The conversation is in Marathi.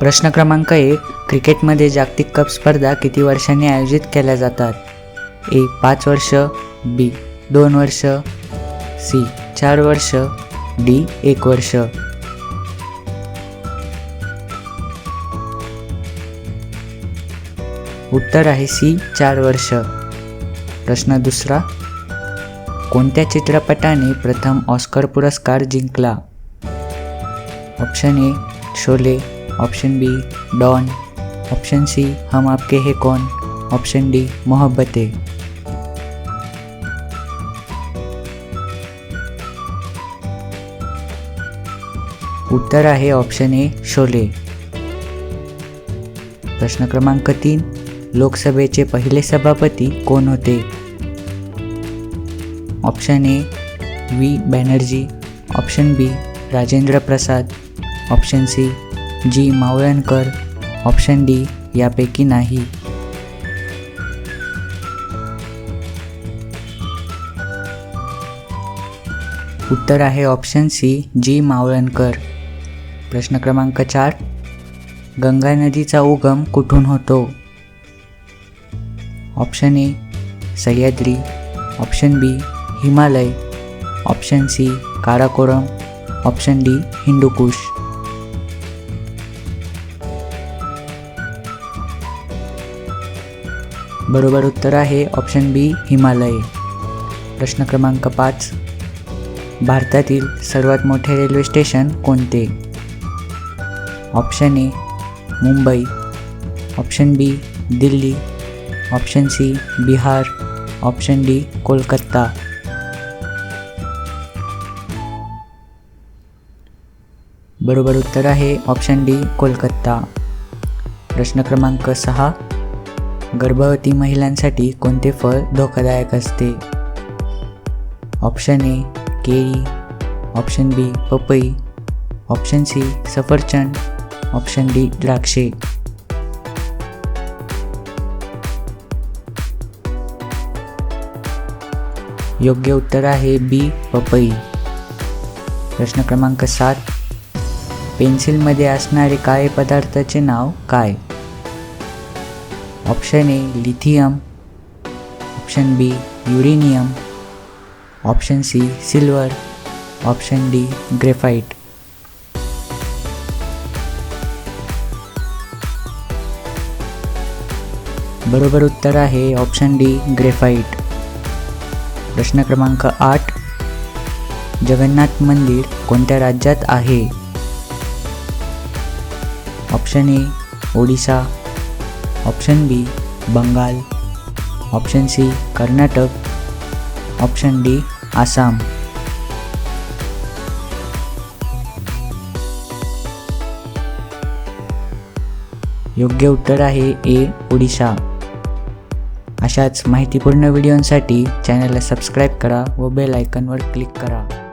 प्रश्न क्रमांक 1. क्रिकेटमध्ये जागतिक कप स्पर्धा किती वर्षांनी आयोजित केल्या जातात? ए 5 वर्ष, बी 2 वर्ष, सी 4 वर्ष, डी 1 वर्ष. उत्तर आहे सी 4 वर्ष. प्रश्न दुसरा. कोणत्या चित्रपटाने प्रथम ऑस्कर पुरस्कार जिंकला? Option A Sholay, option B Don, option C Hum Aapke Hain Kaun, option D Mohabbatein. उत्तर आहे ऑप्शन ए शोले. प्रश्न क्रमांक 3. लोकसभेचे पहिले सभापती कोण होते? Option A V Banerjee, option B Rajendra Prasad, option C G Mavalankar, option D यापैकी नाही. उत्तर आहे ऑप्शन सी जी मावळणकर. प्रश्न क्रमांक 4. गंगा नदीचा उगम कुठून होतो? Option A Sahyadri, option B Himalaya, option C Karakoram, option D Hindu Kush. बरोबर उत्तर आहे ऑप्शन बी हिमालय. प्रश्न क्रमांक 5. भारतातील सर्वात मोठे रेल्वे स्टेशन कोणते? Option A Mumbai, option B Delhi, option C Bihar, option D Kolkata. बरोबर उत्तर आहे ऑप्शन डी कोलकाता. प्रश्न क्रमांक 6. गर्भवती महिलांसाठी कोणते फळ धोकादायक असते? ऑप्शन ए केळी, ऑप्शन बी पपई, ऑप्शन सी सफरचंद, ऑप्शन डी द्राक्षे. योग्य उत्तर आहे बी पपई. प्रश्न क्रमांक 7. पेन्सिलमध्ये असणारे काळे पदार्थाचे नाव काय? Option A lithium, option B uranium, option C silver, option D graphite. बरोबर उत्तर आहे ऑप्शन डी ग्रेफाइट. प्रश्न क्रमांक 8. जगन्नाथ मंदिर कोणत्या राज्यात आहे? Option A Odisha, option B Bengal, option C Karnataka, option D Assam. योग्य उत्तर आहे ए ओडिशा. अशाच माहितीपूर्ण व्हिडिओंसाठी चॅनलला सबस्क्राईब करा व बेल आयकॉनवर क्लिक करा.